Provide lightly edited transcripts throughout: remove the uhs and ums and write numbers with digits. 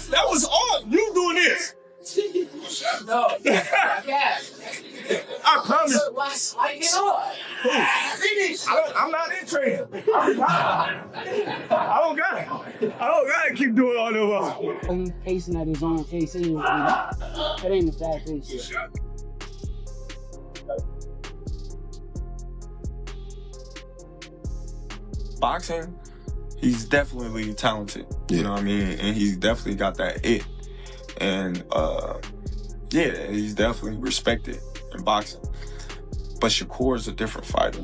That was all you doing this. No, I can't. I promise. I get on. I'm not in training. I don't gotta keep doing all the while. He's pacing at his own pace anyway. That ain't a fast pace. Boxing, he's definitely talented. You know what I mean? And he's definitely got that it. And yeah, he's definitely respected in boxing. But Shakur is a different fighter.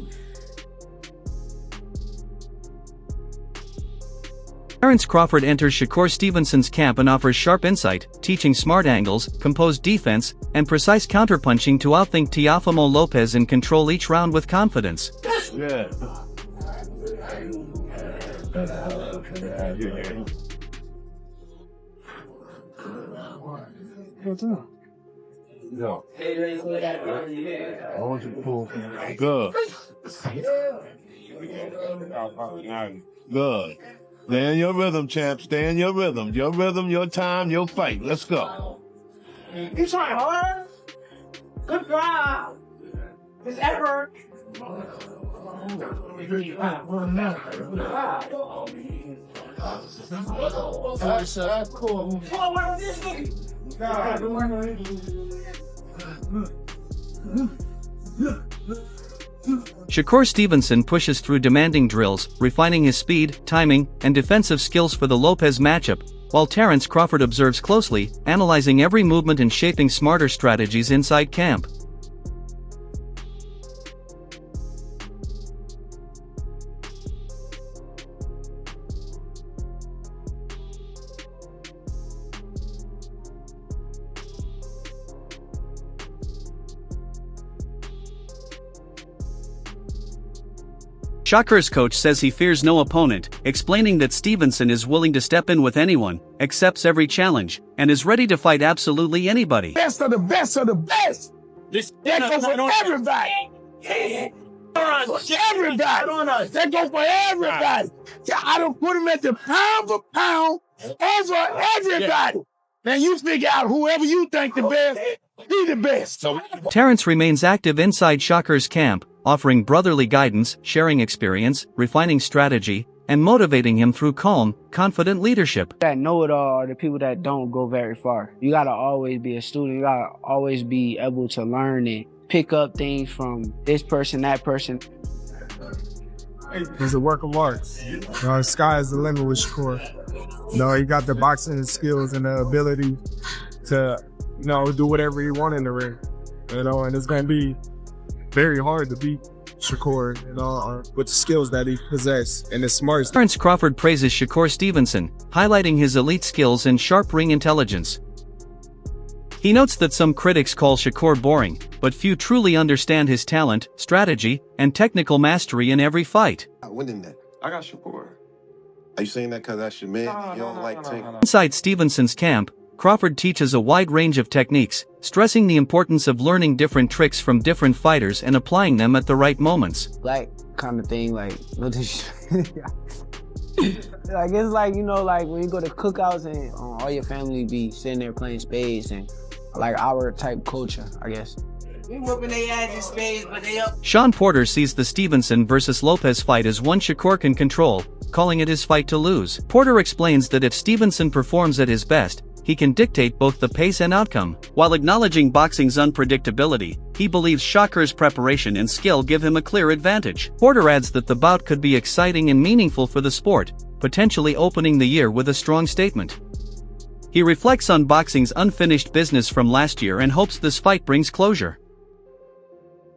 Terence Crawford enters Shakur Stevenson's camp and offers sharp insight, teaching smart angles, composed defense, and precise counterpunching to outthink Teofimo Lopez and control each round with confidence. Yeah. No. I want you to pull. Good. Good. Stay in your rhythm, champ. Stay in your rhythm. Your rhythm, your time, your fight. Let's go. You trying hard? Good job. It's effort. Cool. Shakur Stevenson pushes through demanding drills, refining his speed, timing, and defensive skills for the Lopez matchup, while Terence Crawford observes closely, analyzing every movement and shaping smarter strategies inside camp. Shakur's coach says he fears no opponent, explaining that Stevenson is willing to step in with anyone, accepts every challenge, and is ready to fight absolutely anybody. Best of the best of the best. That goes for everybody. Everybody. That goes for everybody. I don't put him at the pound for pound over everybody. Now you figure out whoever you think the best, be the best. Terence remains active inside Shakur's camp, offering brotherly guidance, sharing experience, refining strategy, and motivating him through calm, confident leadership. That know-it-all are the people that don't go very far. You gotta always be a student. You gotta always be able to learn and pick up things from this person, that person. It's a work of art. The sky is the limit with Shakur. He got the boxing skills and the ability to, do whatever he wants in the ring. And it's gonna be very hard to beat Shakur, with the skills that he possesses and the smarts. Terence Crawford praises Shakur Stevenson, highlighting his elite skills and sharp ring intelligence. He notes that some critics call Shakur boring, but few truly understand his talent, strategy, and technical mastery in every fight. Winning that. I got Shakur. Are you saying that because that's your man? You don't like taking. Inside Stevenson's camp, Crawford teaches a wide range of techniques, stressing the importance of learning different tricks from different fighters and applying them at the right moments. Like, kind of thing, like, no disrespect. Like, it's like, like when you go to cookouts and all your family be sitting there playing spades and like our type culture, I guess. We whooping their ass in spades, but they up. Sean Porter sees the Stevenson versus Lopez fight as one Shakur can control, calling it his fight to lose. Porter explains that if Stevenson performs at his best, he can dictate both the pace and outcome. While acknowledging boxing's unpredictability, he believes Shakur's preparation and skill give him a clear advantage. Porter adds that the bout could be exciting and meaningful for the sport, potentially opening the year with a strong statement. He reflects on boxing's unfinished business from last year and hopes this fight brings closure.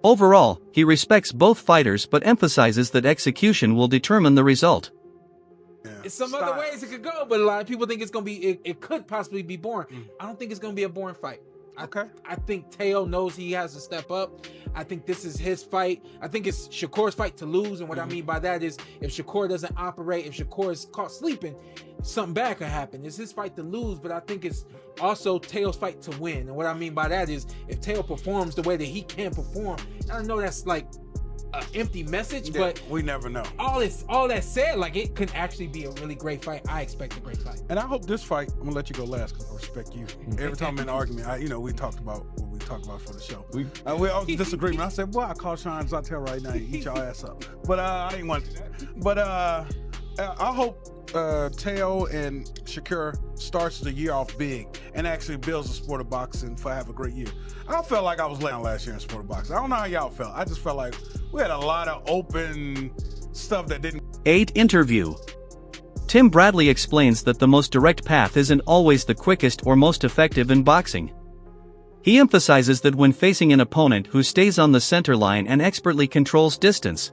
Overall, he respects both fighters but emphasizes that execution will determine the result. It's some other ways it could go, but a lot of people think it's gonna be. It could possibly be boring. I don't think it's gonna be a boring fight. I think Teo knows he has to step up. I think this is his fight. I think it's Shakur's fight to lose. And what I mean by that is if Shakur doesn't operate, if Shakur is caught sleeping, something bad could happen. It's his fight to lose, but I think it's also Teo's fight to win. And what I mean by that is if Teo performs the way that he can perform, I know that's like an empty message, but we never know. All that said, like it could actually be a really great fight. I expect a great fight. And I hope this fight, I'm gonna let you go last because I respect you. Every time I'm in an argument, we talked about what we talked about for the show. We all disagreement. I said, boy, I call Sean Zartel right now, eat your ass up. But I didn't want to do that. But I hope Teo and Shakur starts the year off big and actually builds the sport of boxing for have a great year. I felt like I was laying last year in sport of boxing. I don't know how y'all felt. I just felt like we had a lot of open stuff that didn't. 8. Interview. Tim Bradley explains that the most direct path isn't always the quickest or most effective in boxing. He emphasizes that when facing an opponent who stays on the center line and expertly controls distance,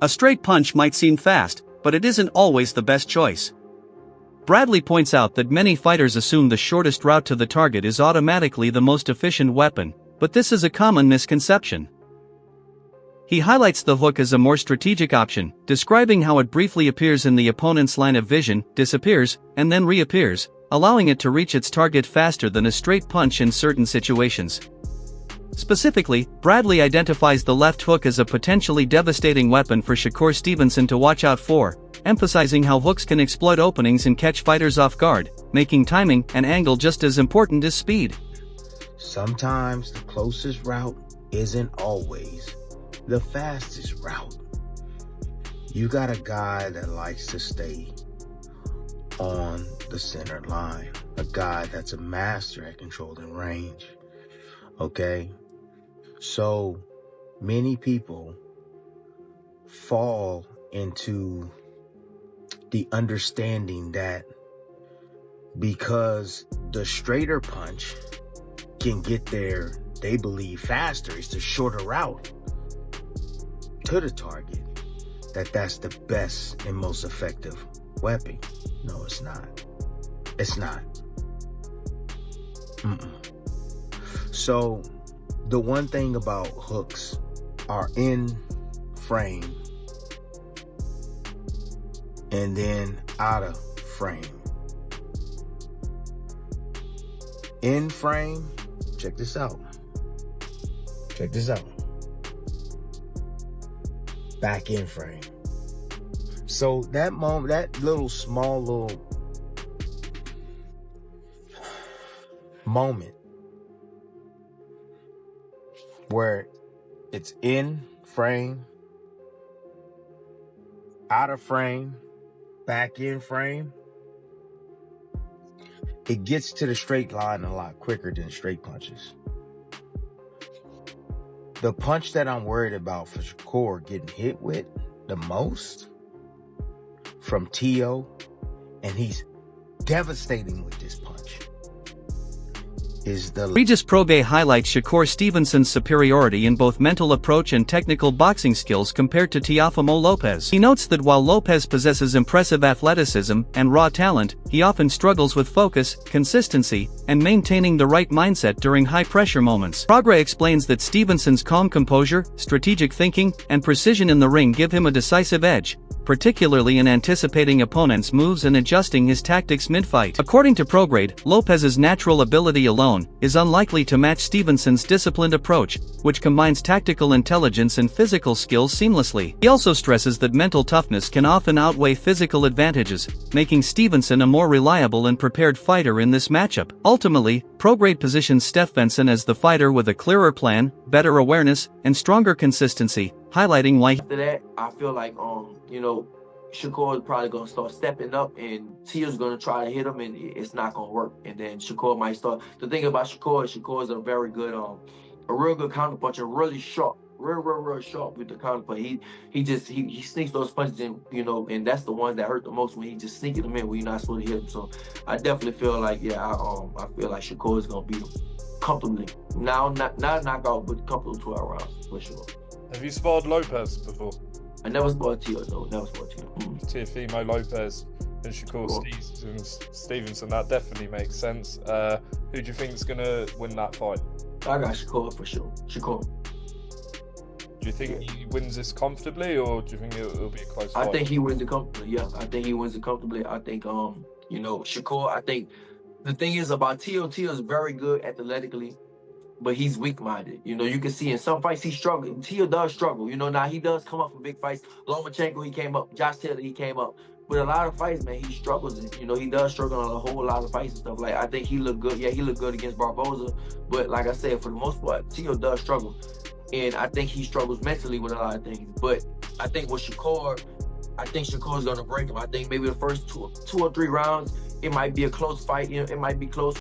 a straight punch might seem fast, but it isn't always the best choice. Bradley points out that many fighters assume the shortest route to the target is automatically the most efficient weapon, but this is a common misconception. He highlights the hook as a more strategic option, describing how it briefly appears in the opponent's line of vision, disappears, and then reappears, allowing it to reach its target faster than a straight punch in certain situations. Specifically, Bradley identifies the left hook as a potentially devastating weapon for Shakur Stevenson to watch out for, emphasizing how hooks can exploit openings and catch fighters off guard, making timing and angle just as important as speed. Sometimes the closest route isn't always the fastest route. You got a guy that likes to stay on the center line, a guy that's a master at controlling range. Okay? So many people fall into the understanding that because the straighter punch can get there, they believe faster, it's the shorter route to the target, that's the best and most effective weapon. No, it's not. It's not. So the one thing about hooks are in frame and then out of frame. In frame, check this out. Check this out. Back in frame. So that moment, that little moment where it's in frame, out of frame, back in frame, it gets to the straight line a lot quicker than straight punches. The punch that I'm worried about for Shakur getting hit with the most from Teo, and he's devastating with this punch, is the Regis Probe highlights Shakur Stevenson's superiority in both mental approach and technical boxing skills compared to Teofimo Lopez. He notes that while Lopez possesses impressive athleticism and raw talent, he often struggles with focus, consistency, and maintaining the right mindset during high-pressure moments. Progre explains that Stevenson's calm composure, strategic thinking, and precision in the ring give him a decisive edge, particularly in anticipating opponents' moves and adjusting his tactics mid-fight. According to Prograde, Lopez's natural ability alone is unlikely to match Stevenson's disciplined approach, which combines tactical intelligence and physical skills seamlessly. He also stresses that mental toughness can often outweigh physical advantages, making Stevenson a more reliable and prepared fighter in this matchup. Ultimately, Prograde positions Stevenson as the fighter with a clearer plan, better awareness, and stronger consistency, highlighting why. After that, I feel like Shakur is probably gonna start stepping up, and Teo's gonna try to hit him, and it's not gonna work. And then Shakur might start. The thing about Shakur is a very good, a real good counterpuncher, really sharp, real sharp with the counterpunch. He sneaks those punches in, and that's the ones that hurt the most when he just sneaking them in when you're not supposed to hit him. So I definitely feel like, I feel like Shakur is gonna beat him comfortably. Not knockout, but comfortable 12 rounds for sure. Have you sparred Lopez before? I never sparred Teo, though. Never sparred Teo. Teofimo Lopez and Shakur Stevenson. That definitely makes sense. Who do you think is going to win that fight? I got Shakur for sure. Shakur. Do you think he wins this comfortably, or do you think it'll be a close fight? I think he wins it comfortably. Yeah, I think he wins it comfortably. I think you know, Shakur. I think the thing is about Teo is very good athletically, but he's weak-minded. You know, you can see in some fights he struggles. Teo does struggle. You know, now he does come up for big fights. Lomachenko, he came up. Josh Taylor, he came up. But a lot of fights, man, he struggles. And, you know, he does struggle on a whole lot of fights and stuff. Like, I think he looked good. Yeah, he looked good against Barboza. But like I said, for the most part, Teo does struggle. And I think he struggles mentally with a lot of things. But I think with Shakur, I think Shakur's going to break him. I think maybe the first two or three rounds, it might be a close fight. You know, it might be close.